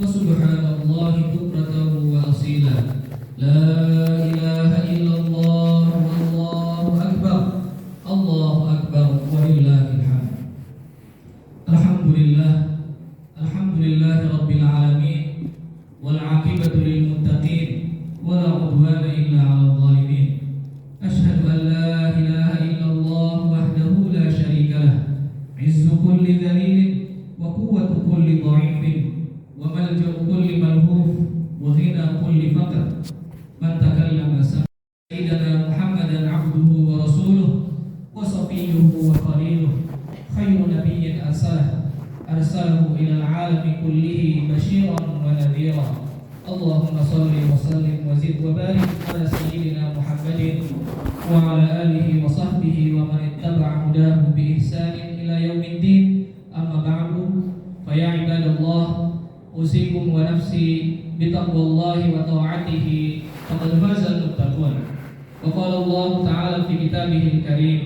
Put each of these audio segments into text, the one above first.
فسبحان الله بكرة وأصيلا لا إله إلا الله والله أكبر الله أكبر ولله الحمد الحمد لله رب العالمين والعاقبة للمتقين ولا عدوان إلا على الظالمين أشهد أن لا إله إلا الله وحده لا شريك له عز كل ذليل وقوة كل ضعيف وملجأ كل ملهوف وغنى كل فقر من تكلم سيدنا محمدا عبده ورسوله وصفيه وخليله خير نبي أرسله إلى العالم كله بشيرا ونذيرا اللهم صل وسلم وزد وبارك على سيدنا محمد وعلى آله وصحبه ومن اتبع هداه بإحسان إلى يوم الدين أما بعد فيا عباد الله أوصيكم ونفسي بتقوى الله وطاعته فقد فاز المتقون وقال الله تعالى في كتابه الكريم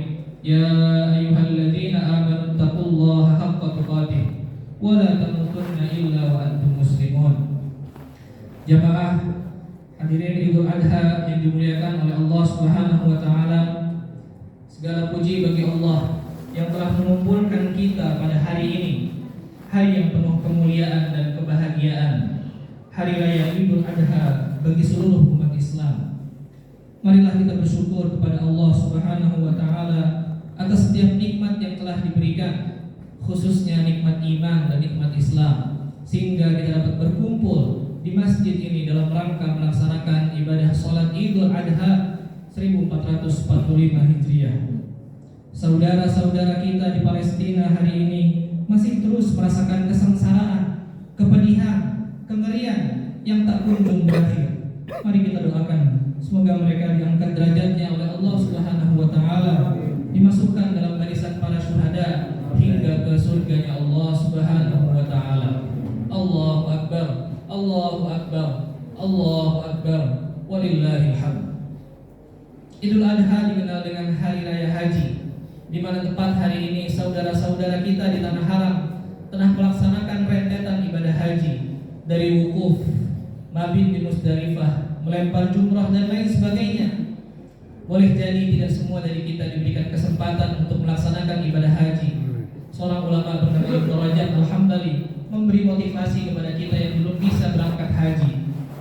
يا أيها الذين آمنوا اتقوا الله حق تقاته ولا تموتن إلا وأنتم مسلمون. Jamaah hadirin Idul Adha yang dimuliakan oleh Allah Subhanahu wa taala, segala puji bagi Allah yang telah mengumpulkan kita pada hari ini, hari yang penuh kemuliaan dan kebahagiaan, hari raya Idul Adha bagi seluruh umat Islam. Marilah kita bersyukur kepada Allah Subhanahu wa taala atas setiap nikmat yang telah diberikan, khususnya nikmat iman dan nikmat Islam, sehingga kita dapat berkumpul di masjid ini dalam rangka melaksanakan ibadah sholat Idul Adha 1445 Hijriah. Saudara-saudara kita di Palestina hari ini masih terus merasakan kesengsaraan, kepedihan, kengerian yang tak kunjung berakhir. Mari kita doakan semoga mereka diangkat derajatnya oleh Allah Subhanahu wa taala, dimasukkan dalam barisan para syuhada hingga ke surganya Allah Subhanahu wa taala. Allahu akbar, Allahu akbar, Allahu akbar, walillahil hamd. Idul Adha dikenal dengan hari raya haji, di mana tepat hari ini saudara-saudara kita di tanah haram tengah melaksanakan rentetan ibadah haji, dari wukuf, mabit di Musdalifah, melempar jumrah dan lain sebagainya. Boleh jadi tidak semua dari kita diberikan kesempatan untuk melaksanakan ibadah haji. Seorang ulama bernama Ibnu Rajab Al-Hambali memberi motivasi kepada kita yang belum bisa berangkat haji.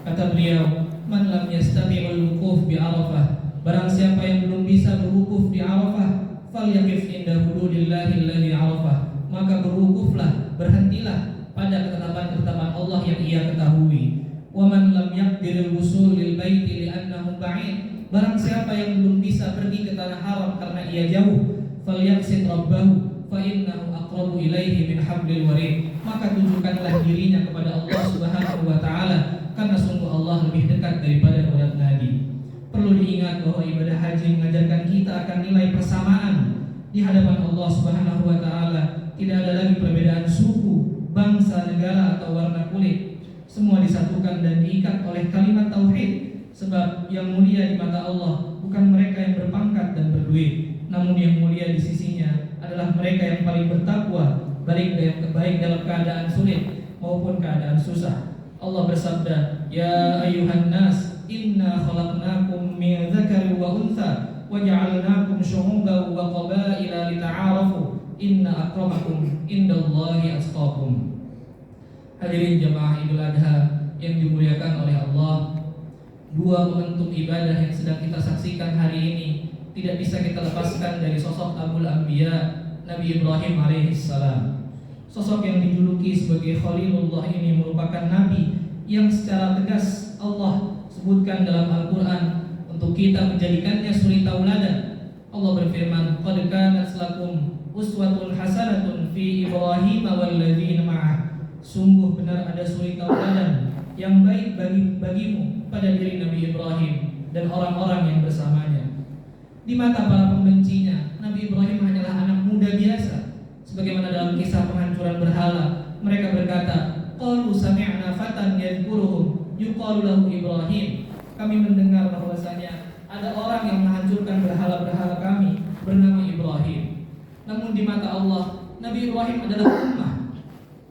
Kata beliau, "Man lam yastati'ul wukuf bi Arafah." Barang siapa yang belum bisa berwukuf di Arafah, falyaqif inda hududillahi alladhi Arafah. Maka berwukuflah, berhentilah pada ketetapan-ketetapan Allah yang ia ketahui. Wa man lam yaqdiril wusul lil baiti li'annahu ba'id. Barang siapa yang belum bisa pergi ke tanah haram karena ia jauh, falyaqsid rabbahu fa innahu aqrabu ilaihi min hablil warid. Maka tunjukkanlah dirinya kepada Allah Subhanahu wa taala, karena sungguh Allah lebih dekat daripada urat nadi. Perlu diingat bahwa ibadah haji mengajarkan kita akan nilai persamaan di hadapan Allah Subhanahu wa taala. Tidak ada lagi perbedaan suku, bangsa, negara atau warna kulit. Semua disatukan dan diikat oleh kalimat tauhid. Sebab yang mulia di mata Allah bukan mereka yang berpangkat dan berduit, namun yang mulia di sisinya adalah mereka yang paling bertakwa, baik dalam keadaan sulit maupun keadaan susah. Allah bersabda, "Ya ayyuhan nas, inna khalaqnakum min dzakari wa untha wa ja'alnakum syu'uban wa qabaila lita'arafu, inna akramakum indallahi atqakum." Hadirin jamaah Idul Adha yang dimuliakan oleh Allah, dua momentum ibadah yang sedang kita saksikan hari ini tidak bisa kita lepaskan dari sosok Abul Anbiya, Nabi Ibrahim alaihissalam. Sosok yang dijuluki sebagai Khalilullah ini merupakan nabi yang secara tegas Allah sebutkan dalam Al-Quran untuk kita menjadikannya suri tauladan. Allah berfirman, "Qad kanat lakum uswatun hasanatun fi Ibrahim walladzina ma'ah." Sungguh benar ada suri tauladan yang baik bagimu pada diri Nabi Ibrahim dan orang-orang yang bersamanya. Di mata para pembencinya, Nabi Ibrahim hanyalah anak muda biasa. Sebagaimana dalam kisah penghancuran berhala, mereka berkata, "Qalu sami'na fatan yadhkuruhum yuqalu lahu Ibrahim." Kami mendengar bahwasanya ada orang yang menghancurkan berhala-berhala kami bernama Ibrahim. Namun di mata Allah, Nabi Ibrahim adalah ummah.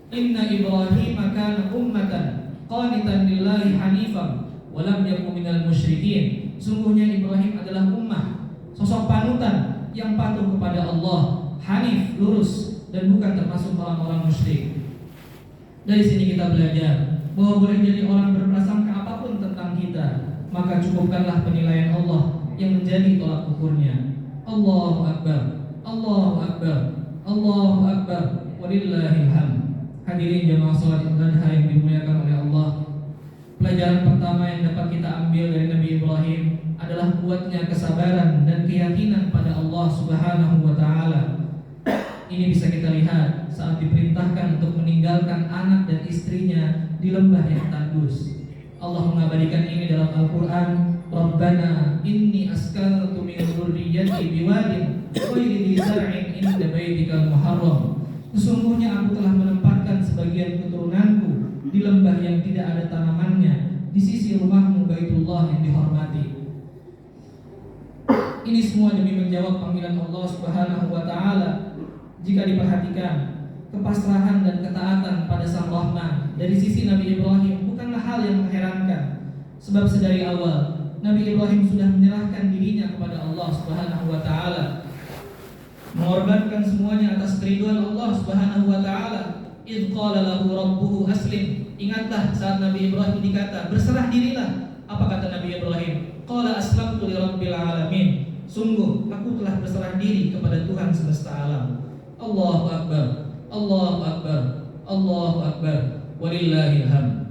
Inna Ibrahim kana ummatan qanitan lillahi hanifan wa lam yakun minal musyrikin. Sungguhnya Ibrahim adalah ummah, sosok panutan yang patuh kepada Allah, hanif, lurus, dan bukan termasuk orang-orang musyrik. Dari sini kita belajar bahwa boleh jadi orang berprasangka apapun tentang kita, maka cukupkanlah penilaian Allah yang menjadi tolak ukurnya. Allahu Akbar, Allahu Akbar, Allahu Akbar, walillahil hamd. Hadirin jamaah salat Idul Adha yang dimuliakan oleh Allah. Pelajaran pertama yang dapat kita ambil dari Nabi Ibrahim adalah kuatnya kesabaran dan keyakinan pada Allah Subhanahu wa taala. Ini bisa kita lihat saat diperintahkan untuk meninggalkan anak dan istrinya di lembah yang tandus. Allah mengabadikan ini dalam Al-Qur'an, Rabbana inni askantu min dzurriyyati biwadin ghairi dzi zar'in inda baitikal muharram. Sesungguhnya aku telah menempatkan sebagian keturunanku di lembah yang tidak ada tanamannya di sisi rumahmu Baitullah yang dihormati. Ini semua demi menjawab panggilan Allah Subhanahu wa taala. Jika diperhatikan, kepasrahan dan ketaatan pada Sang Rahman dari sisi Nabi Ibrahim bukanlah hal yang mengherankan. Sebab sedari awal Nabi Ibrahim sudah menyerahkan dirinya kepada Allah Subhanahu wa taala, mengorbankan semuanya atas keriduan Allah Subhanahu wa taala. Idz qala lahu rabbuhu aslim. Ingatlah saat Nabi Ibrahim dikata, berserah dirilah. Apa kata Nabi Ibrahim? Qala aslamtu li rabbil alamin. Sungguh aku telah berserah diri kepada Tuhan semesta alam. Allahu Akbar, Allahu Akbar, Allahu Akbar, walillahil hamd.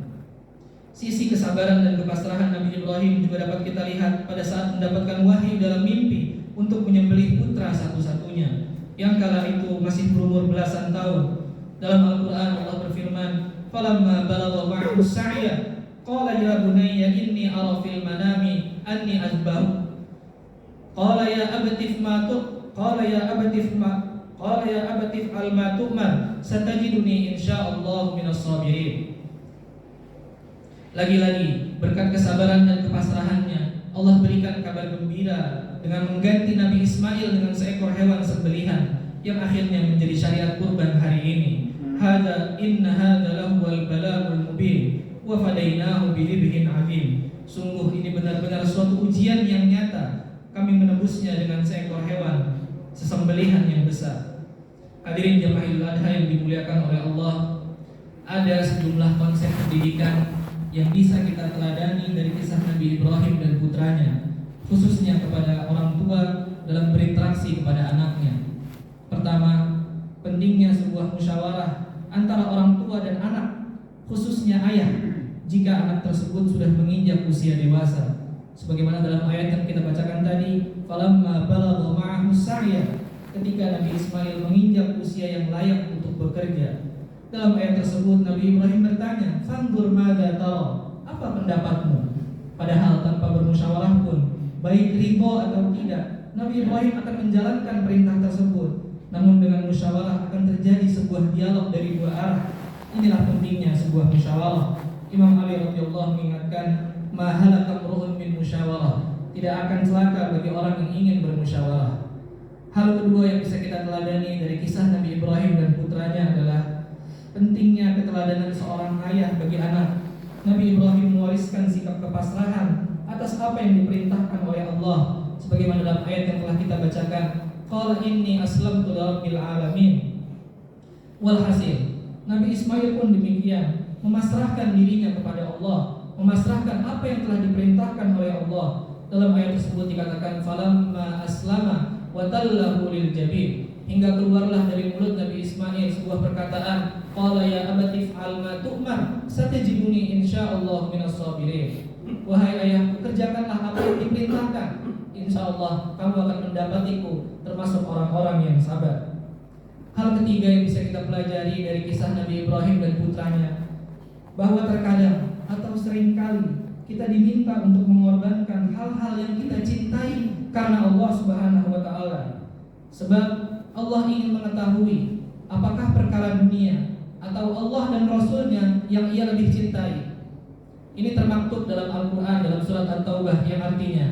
Sisi kesabaran dan kepasrahan Nabi Ibrahim juga dapat kita lihat pada saat mendapatkan wahyu dalam mimpi untuk menyembelih putra satu-satunya yang kala itu masih berumur belasan tahun. Dalam Al-Quran Allah berfirman, falamma balagha ma'ahu as-sa'ya qala ya bunayya inni ara fil manami anni azbahu qala ya abati fa'al ma tu'mar satajiduni insyaallah minas sabirin. Lagi-lagi berkat kesabaran dan kepasrahannya, Allah berikan kabar gembira dengan mengganti Nabi Ismail dengan seekor hewan sembelihan yang akhirnya menjadi syariat kurban hari ini. Inna hadza lahuwal balagul mubin wa fadainahu bidhibhin azim. Sungguh ini benar-benar suatu ujian yang nyata. Kami menebusnya dengan seekor hewan sesembelihan yang besar. Hadirin jamaah Idul Adha yang dimuliakan oleh Allah, ada sejumlah konsep pendidikan yang bisa kita teladani dari kisah Nabi Ibrahim dan putranya, khususnya kepada orang tua dalam berinteraksi kepada anaknya. Pertama, pentingnya sebuah musyawarah antara orang tua dan anak, khususnya ayah, jika anak tersebut sudah menginjak usia dewasa. Sebagaimana dalam ayat yang kita bacakan tadi, falamma balagha ma'ahu as-sa'ya, ketika Nabi Ismail menginjak usia yang layak untuk bekerja. Dalam ayat tersebut Nabi Ibrahim bertanya, "Fanzur madza tara?" Apa pendapatmu? Padahal tanpa bermusyawarah pun, baik ridho atau tidak, Nabi Ibrahim akan menjalankan perintah tersebut. Namun dengan musyawarah akan terjadi sebuah dialog dari dua arah. Inilah pentingnya sebuah musyawarah. Imam Ali radhiyallahu mengingatkan, "Ma halaka mru'un min musyawarah." Tidak akan celaka bagi orang yang ingin bermusyawarah. Hal kedua yang bisa kita teladani dari kisah Nabi Ibrahim dan putranya adalah pentingnya keteladanan seorang ayah bagi anak. Nabi Ibrahim mewariskan sikap kepasrahan atas apa yang diperintahkan oleh Allah, sebagaimana dalam ayat yang telah kita bacakan, qala inni aslamtu lirabbil alamin. Walhasil, Nabi Ismail pun demikian, memasrahkan dirinya kepada Allah, memasrahkan apa yang telah diperintahkan oleh Allah. Dalam ayat tersebut dikatakan, falamma aslama wa tallahu lil jabin, hingga keluarlah dari mulut Nabi Ismail sebuah perkataan, qala ya abati fa'al ma tu'mar satajiduni insyaallah minas sabirin. Wahai ayahku, kerjakanlah apa yang diperintahkan, insyaallah kamu akan mendapatiku termasuk orang-orang yang sabar. Hal ketiga yang bisa kita pelajari dari kisah Nabi Ibrahim dan putranya, bahwa terkadang atau seringkali kita diminta untuk mengorbankan hal-hal yang kita cintai karena Allah Subhanahu wa taala. Sebab Allah ingin mengetahui apakah perkara dunia atau Allah dan Rasulnya yang ia lebih cintai. Ini termaktub dalam Al-Quran dalam surat At-Taubah yang artinya,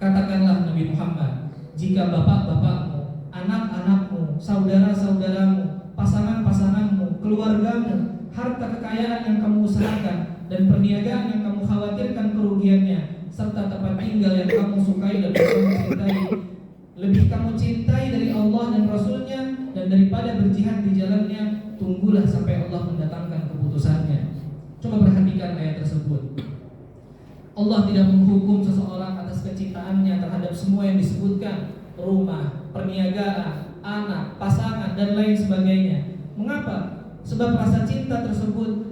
katakanlah Nabi Muhammad, jika bapak-bapakmu, anak-anakmu, saudara-saudaramu, pasangan-pasanganmu, keluargamu, harta kekayaan yang kamu usahakan dan perniagaan yang kamu khawatirkan kerugiannya, serta tempat tinggal yang kamu sukai dan kamu cintai, lebih kamu cintai dari Allah dan Rasulnya dan daripada berjihad di jalannya, tunggulah sampai Allah mendatangkan keputusannya. Coba perhatikan ayat tersebut. Allah tidak menghukum seseorang atas kecintaannya terhadap semua yang disebutkan, rumah, perniagaan, anak, pasangan, dan lain sebagainya. Mengapa? Sebab rasa cinta tersebut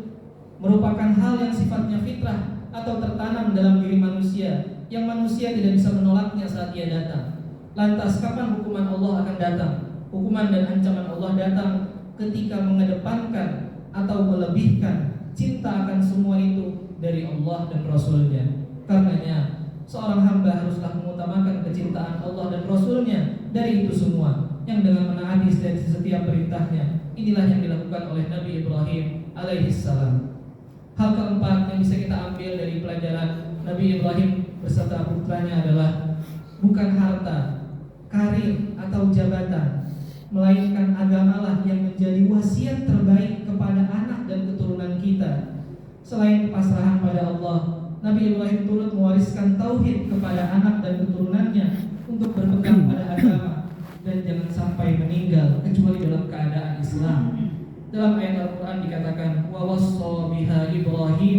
merupakan hal yang sifatnya fitrah atau tertanam dalam diri manusia, yang manusia tidak bisa menolaknya saat ia datang. Lantas kapan hukuman Allah akan datang? Hukuman dan ancaman Allah datang ketika mengedepankan atau melebihkan cinta akan semua itu dari Allah dan Rasulnya. Karenanya seorang hamba haruslah mengutamakan kecintaan Allah dan Rasulnya dari itu semua, yang dengan menaati setiap perintahnya. Inilah yang dilakukan oleh Nabi Ibrahim alaihissalam. Hal keempat yang bisa kita ambil dari pelajaran Nabi Ibrahim beserta putranya adalah bukan harta, karir, atau jabatan, melainkan agamalah yang menjadi wasiat terbaik kepada anak dan keturunan kita. Selain kepasrahan pada Allah, Nabi Ibrahim turut mewariskan tauhid kepada anak dan keturunannya untuk berpegang pada agama dan jangan sampai meninggal kecuali dalam keadaan Islam. Dalam ayat Al-Quran dikatakan, wa wassa biha Ibrahim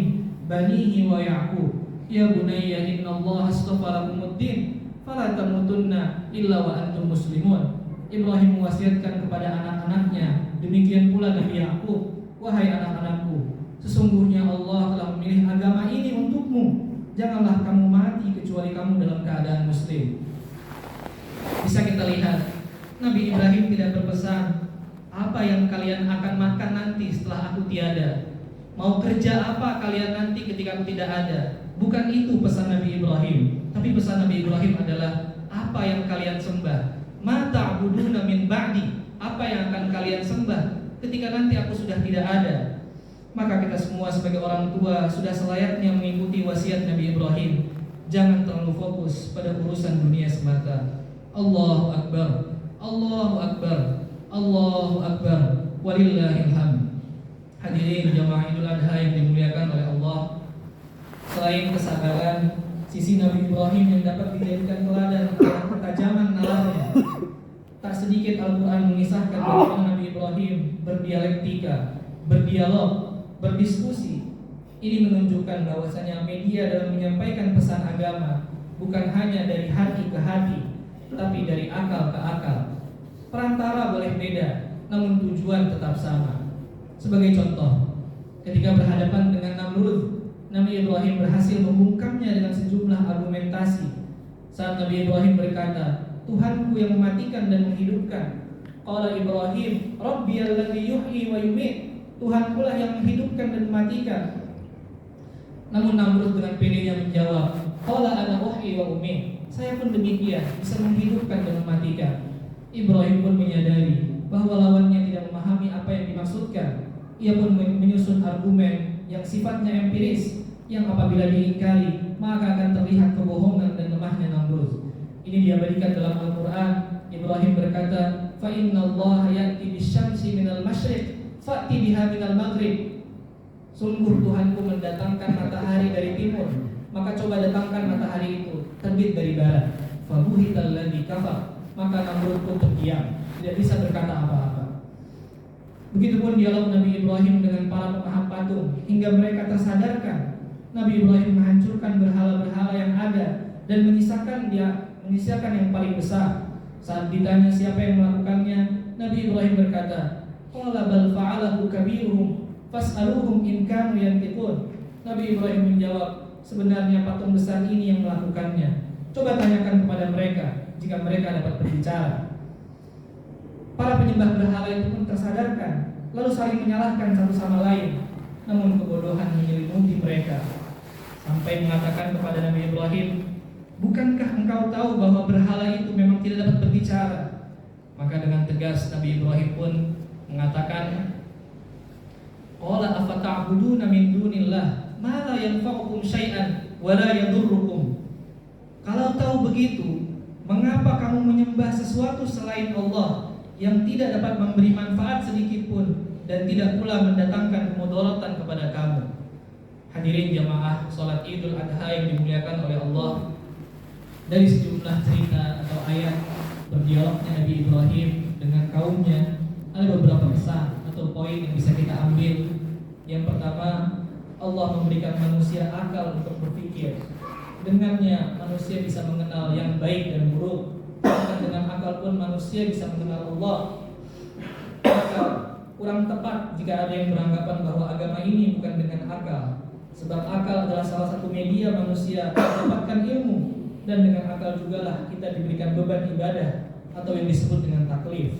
banihi wa Ya'qub ya bunayya innallaha astafa lakumuddin fala tamutunna illa wa antum muslimun. Ibrahim mewasiatkan kepada anak-anaknya, demikian pula Nabi Ya'qub, wahai anak-anakku, sesungguhnya Allah telah memilih agama ini untukmu. Janganlah kamu mati kecuali kamu dalam keadaan muslim. Bisa kita lihat, Nabi Ibrahim tidak berpesan, apa yang kalian akan makan nanti setelah aku tiada, mau kerja apa kalian nanti ketika aku tidak ada. Bukan itu pesan Nabi Ibrahim. Tapi pesan Nabi Ibrahim adalah, apa yang kalian sembah, ma ta'buduna min ba'di, apa yang akan kalian sembah ketika nanti aku sudah tidak ada. Maka kita semua sebagai orang tua sudah selayaknya mengikuti wasiat Nabi Ibrahim. Jangan terlalu fokus pada urusan dunia semata. Allahu Akbar, Allahu Akbar, Allahu Akbar, walillahil hamd. Hadirin jamaah Idul Adha yang dimuliakan oleh Allah, selain kesabaran, sisi Nabi Ibrahim yang dapat dijadikan teladan adalah ketajaman nalarnya. Tak sedikit Al-Quran mengisahkan bagaimana Nabi Ibrahim berdialektika, berdialog, berdiskusi. Ini menunjukkan bahwasanya media dalam menyampaikan pesan agama bukan hanya dari hati ke hati, tapi dari akal ke akal. Perantara boleh beda, namun tujuan tetap sama. Sebagai contoh, ketika berhadapan dengan Namrud, Nabi Ibrahim berhasil membungkamnya dengan sejumlah argumentasi. Saat Nabi Ibrahim berkata, Tuhanku yang mematikan dan menghidupkan. Qala Ibrahim, Rabbiyalladzi yuhyi wa yumiit. Tuhanku lah yang menghidupkan dan mematikan. Namun Namrud dengan pedenya menjawab, Qala ana uhyi wa umiit. Saya pun demikian, bisa menghidupkan dan mematikan. Ibrahim pun menyadari bahwa lawannya tidak memahami apa yang dimaksudkan. Ia pun menyusun argumen yang sifatnya empiris, yang apabila diingkari maka akan terlihat kebohongan dan lemahnya Namrud. Ini diabadikan dalam Al-Quran. Ibrahim berkata, fa innallaha ya'ti bisyamsi minal masyriq fa'ti biha minal maghrib. Sungguh Tuhanku mendatangkan matahari dari timur, maka coba datangkan matahari itu terbit dari barat. Fabuhital ladzi kafar. Maka Namrud pun terdiam, tidak bisa berkata apa-apa. Begitupun dialog Nabi Ibrahim dengan para pengahap patung, hingga mereka tersadarkan. Nabi Ibrahim menghancurkan berhala-berhala yang ada dan menyisakan yang paling besar. Saat ditanya siapa yang melakukannya, Nabi Ibrahim berkata, qala bal fa'alahu kabiruhum fas'aluhum in kanu yantiqun. Nabi Ibrahim menjawab, sebenarnya patung besar ini yang melakukannya. Coba tanyakan kepada mereka jika mereka dapat berbicara. Para penyembah berhala itu pun tersadarkan, lalu saling menyalahkan satu sama lain. Namun kebodohan menyelimuti mereka, sampai mengatakan kepada Nabi Ibrahim, bukankah engkau tahu bahwa berhala itu memang tidak dapat berbicara? Maka dengan tegas Nabi Ibrahim pun mengatakan, qala afata'buduna min dunillah ma la yanfa'ukum syai'an wa la yadurrukum. Kalau tahu begitu, mengapa kamu menyembah sesuatu selain Allah yang tidak dapat memberi manfaat sedikit pun dan tidak pula mendatangkan kemudaratan kepada kamu? Hadirin jamaah salat Idul Adha yang dimuliakan oleh Allah, dari sejumlah cerita atau ayat berdialognya Nabi Ibrahim dengan kaumnya, ada beberapa pesan atau poin yang bisa kita ambil. Yang pertama, Allah memberikan manusia akal untuk berpikir. Dengannya manusia bisa mengenal yang baik dan buruk. Bahkan dengan akal pun manusia bisa mengenal Allah. Maka kurang tepat jika ada yang beranggapan bahwa agama ini bukan dengan akal. Sebab akal adalah salah satu media manusia mendapatkan ilmu, dan dengan akal jugalah kita diberikan beban ibadah atau yang disebut dengan taklif.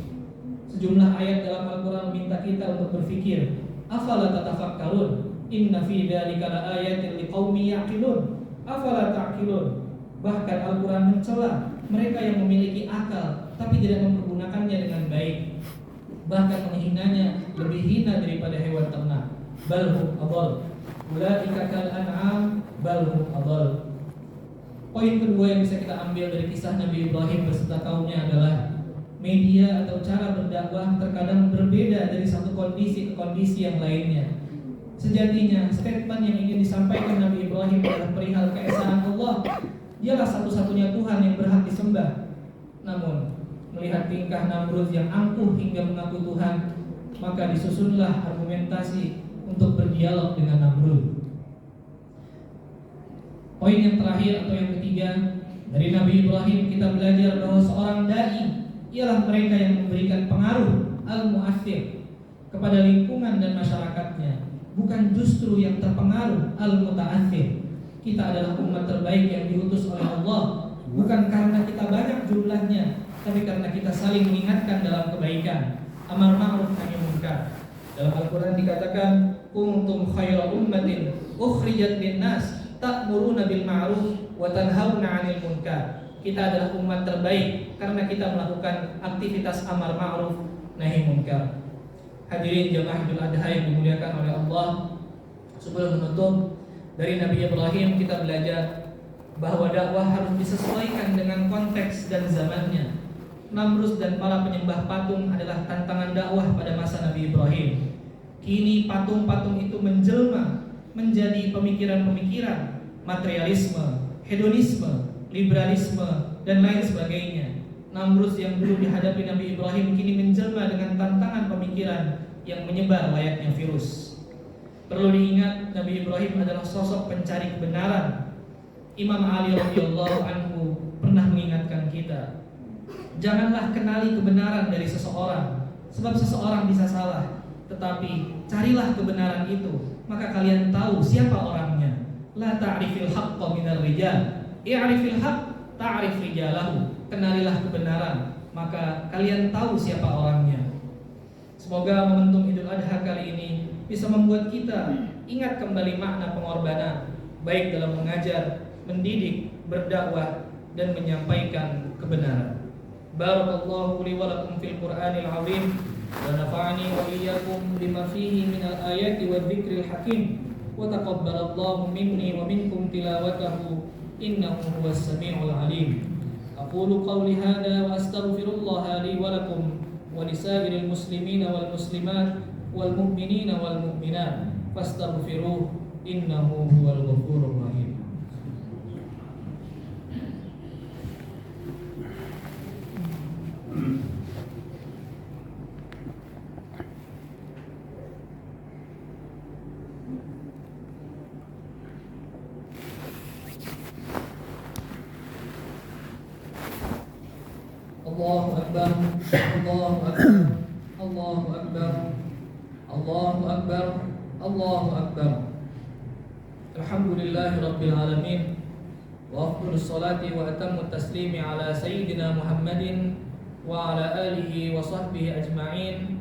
Sejumlah ayat dalam Al-Quran meminta kita untuk berpikir. Afala tatafakkarun, inna fi dzalika laayatin liqaumin yaqilun, afala ta'qilun. Bahkan Al-Quran mencela mereka yang memiliki akal tapi tidak mempergunakannya dengan baik, bahkan menghinanya lebih hina daripada hewan ternak. Balhum adall, ulaika kal an'am balhum adall. Poin kedua yang bisa kita ambil dari kisah Nabi Ibrahim beserta kaumnya adalah media atau cara berdakwah terkadang berbeda dari satu kondisi ke kondisi yang lainnya. Sejatinya statement yang ingin disampaikan Nabi Ibrahim adalah perihal keesaan Allah. Dialah satu-satunya Tuhan yang berhak disembah. Namun melihat tingkah Namrud yang angkuh hingga mengaku Tuhan, maka disusunlah argumentasi untuk berdialog dengan Namrud. Poin yang terakhir atau yang ketiga, dari Nabi Ibrahim kita belajar bahwa seorang dai ialah mereka yang memberikan pengaruh al-mu'athir kepada lingkungan dan masyarakatnya, bukan justru yang terpengaruh al-muta'athir. Kita adalah umat terbaik yang diutus oleh Allah, bukan karena kita banyak jumlahnya, tapi karena kita saling mengingatkan dalam kebaikan, amar ma'ruf nahi munkar. Dalam Al-Quran dikatakan, kuntum khaira ummatin ukhrijat linnas ta'muruna bil ma'ruf wa tanhauna 'anil munkar. Kita adalah umat terbaik karena kita melakukan aktivitas amar ma'ruf nahi munkar. Hadirin jamaah Idul Adha yang dimuliakan oleh Allah, sebelum menutup, dari Nabi Ibrahim kita belajar bahwa dakwah harus disesuaikan dengan konteks dan zamannya. Namrud dan para penyembah patung adalah tantangan dakwah pada masa Nabi Ibrahim. Kini patung-patung itu menjelma menjadi pemikiran-pemikiran materialisme, hedonisme, liberalisme, dan lain sebagainya. Namrud yang dulu dihadapi Nabi Ibrahim kini menjelma dengan tantangan pemikiran yang menyebar layaknya virus. Perlu diingat, Nabi Ibrahim adalah sosok pencari kebenaran. Imam Ali radhiyallahu anhu pernah mengingatkan kita, janganlah kenali kebenaran dari seseorang, sebab seseorang bisa salah. Tetapi carilah kebenaran itu, maka kalian tahu siapa orangnya. La ta'rifil haqqa minar rijal, i'rifil haqq ta'rif rijalahu. Kenalilah kebenaran, maka kalian tahu siapa orangnya. Semoga momentum Idul Adha kali ini bisa membuat kita ingat kembali makna pengorbanan, baik dalam mengajar, mendidik, berdakwah, dan menyampaikan kebenaran. Barakallahu li wa lakum fil Qur'anil azim, wa nafa'ani wa iyyakum bima fihi minal ayati wadh-dhikril hakim, wa taqabbalallahu minni wa minkum tilawatahu innahu huwas samiul alim. Aqulu qawli hadha wa astaghfirullah li wa lakum wa lisairil muslimina wal muslimat wal mu'minina wal mu'minat fastaghfiruh innahu huwal ghafurur rahim. Allahu akbar, Allahu akbar, Allahu akbar, Allahu akbar, Allahu akbar. Alhamdulillahi rabbil alamin, wa afdhalus salati wa atammu taslimi ala sayyidina Muhammadin wa ala alihi wa sahbihi ajma'in.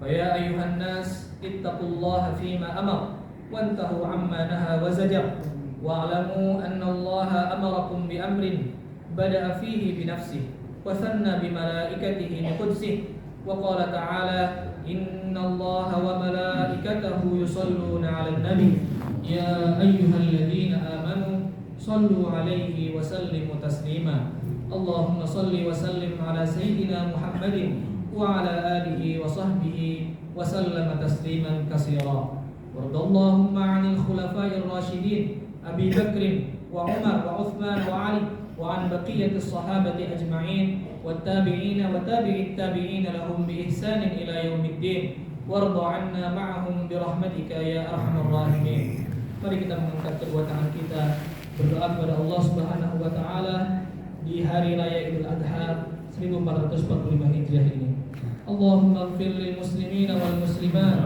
Fa ya ayyuhan nas ittaqullaha fima amara wantahu amma naha wa zajar, wa alamu anna Allaha amarakum bi amrin bada'a fihi bi nafsihi wa thanna bi malaikatihi bi qudsihi wa qala ta'ala innallaha wa malaikatahu yusalluna 'alan nabi ya ayyuhalladzina amanu sallu 'alaihi wa sallimu taslima. Allahumma salli wa sallim ala sayyidina Muhammadin wa ala alihi wa sahbihi wa sallama tasliman katsira. Wa وارض اللهم عن الخلفاء الراشدين أبي بكر وعمر وعثمان وعلي وعن بقية الصحابة أجمعين والتابعين وتابع التابعين لهم بإحسان إلى يوم الدين وارض عنا معهم برحمتك يا أرحم الراحمين. Mari kita mengangkat kedua tangan kita berdoa kepada Allah Subhanahu wa taala di hari raya Idul Adha 1445 Hijriah ini. Allahumma ighfir lil muslimina wal muslimat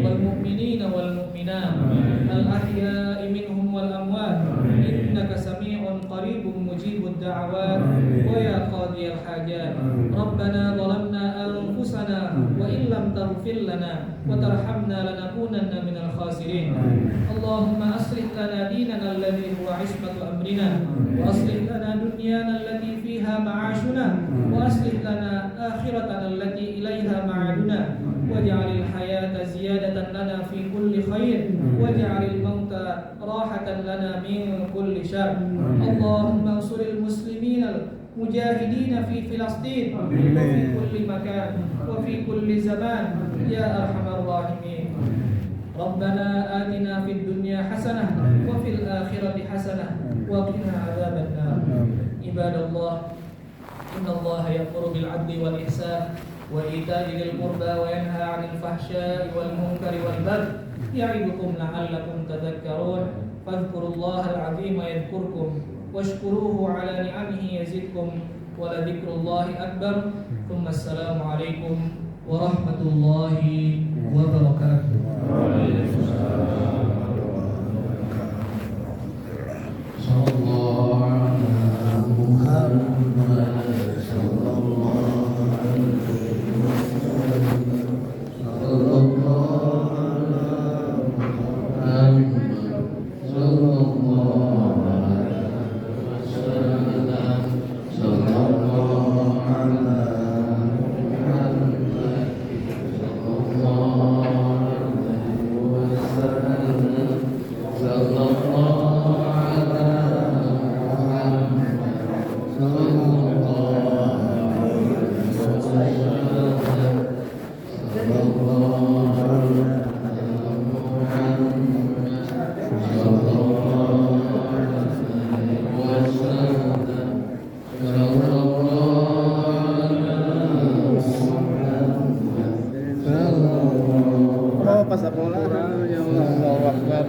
wal mu'minina wal mu'minat al ahya'i minhum wal amwat innaka sami'un qaribun mujibud da'awat wa ya qadiyal hajat. Rabbana zalamna anfusana wa in lam taghfir lana wa tarhamna lanakunanna minal khasirin. Allahumma aslih lana dinana alladhi huwa 'ismatu amrina wa aslih lana dunyana allati fiha ma'ashuna wa aslih lana akhiratana allati إليها معادنا واجعل الحياة زيادة لنا في كل خير واجعل الموت راحة لنا من كل شر. اللهم انصر المسلمين المجاهدين في فلسطين وفي كل مكان وفي كل زمان يا أرحم الراحمين. ربنا آتنا في الدنيا حسنة وفي الآخرة حسنة وقنا عذاب النار. عباد الله إن الله يأمر بالعدل والإحسان وإيتاء ذي القربى وينهى عن الفحشاء والمنكر والبغي يعظكم لعلكم تذكرون. فاذكروا الله العظيم يذكركم واشكروه على نعمه يزدكم ولذكر الله أكبر. ثم السلام عليكم ورحمة الله وبركاته. Pas bola ya Allahu Akbar.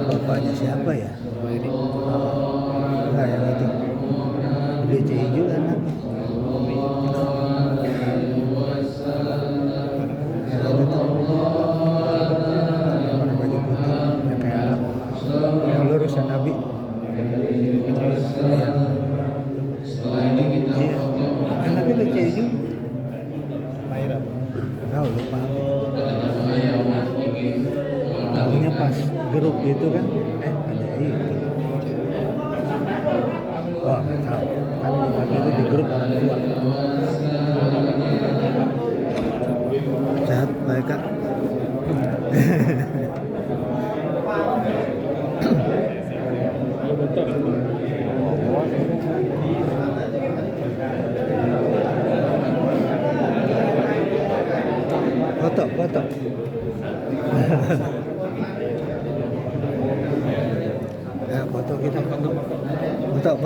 Bapaknya siapa ya? Enggak, yang itu. DC hijau enak. Yang itu tuh. Orang baju putih. Yang kayak Arab. Yang lurusan Nabi. Iya. Iya. Anaknya DC hijau. Tahu lupa. Tahunya pas grup gitu kan, ada itu. Wah, nggak tahu. Kan waktu itu di grup orang tua. Sehat, baik Kak. Foto. Ya, foto kita. Foto.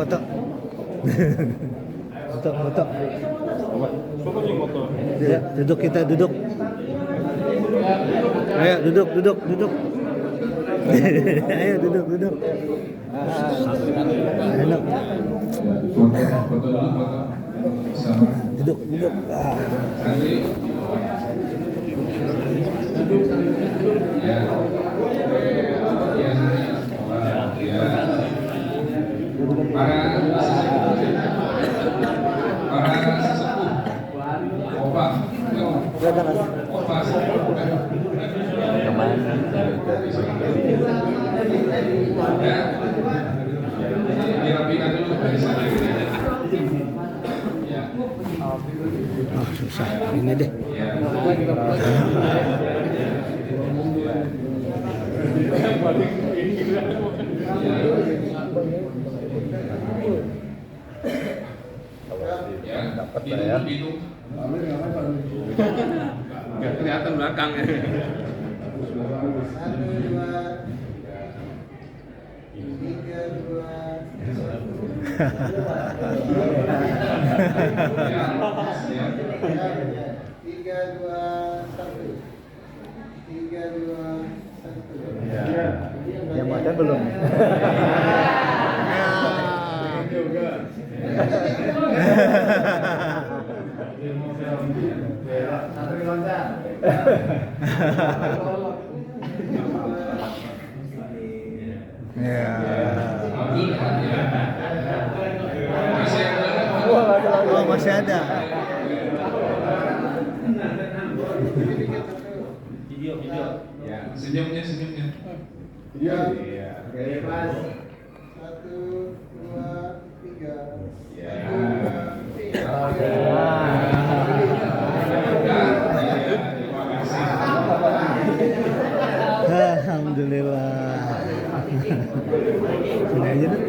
Foto. Ya, duduk kita, duduk. Ayo, duduk. Ayo, duduk. Enak. Duduk. Ah. Oh, susah. Ini deh. Dapat lah ya. Nggak kelihatan belakangnya. Yang makan belum? Ya. Oh, masih ada. Video. Ya, senyumnya. Iya. Oke, Mas. 1, 2, 3. Ya. Alhamdulillah. Sini aja deh.